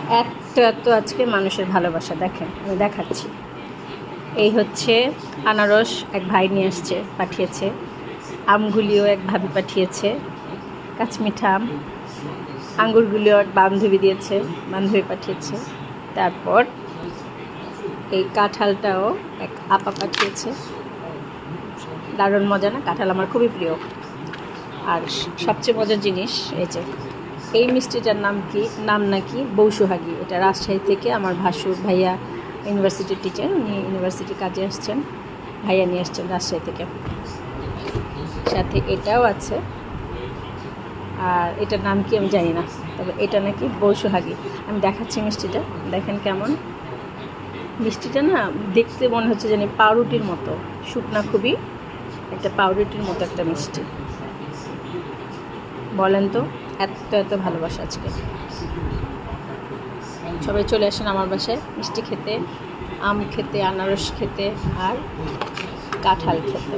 এত এত আজকে মানুষের ভালোবাসা দেখেন, আমি দেখাচ্ছি। এই হচ্ছে আনারস, এক ভাই নিয়ে আসছে, পাঠিয়েছে। আমগুলিও এক ভাবি পাঠিয়েছে, কাঁচমিঠা আম। আঙ্গুরগুলিও এক বান্ধবী দিয়েছে, বান্ধবী পাঠিয়েছে। তারপর এই কাঁঠালটাও এক আপা পাঠিয়েছে। দারুণ মজা না? কাঁঠাল আমার খুবই প্রিয়। আর সবচেয়ে মজার জিনিস এই যে এই মিষ্টিটার নাম নাকি বৌসুহাগী। এটা রাজশাহী থেকে আমার ভাসুর ভাইয়া ইউনিভার্সিটির টিচার, উনি ইউনিভার্সিটি কাজে আসছেন, ভাইয়া নিয়ে আসছেন রাজশাহী থেকে। সাথে এটাও আছে, আর এটার নাম কি আমি জানি না, তবে এটা নাকি বৌসুহাগী। আমি দেখাচ্ছি মিষ্টিটা, দেখেন কেমন। মিষ্টিটা না দেখতে মনে হচ্ছে জানি পাউরুটির মতো, শুকনা খুবই, একটা পাউরুটির মতো একটা মিষ্টি। বলেন তো, এত এত ভালোবাসা আজকে। সবাই চলে আসেন আমার বাসায় মিষ্টি খেতে, আম খেতে, আনারস খেতে আর কাঁঠাল খেতে।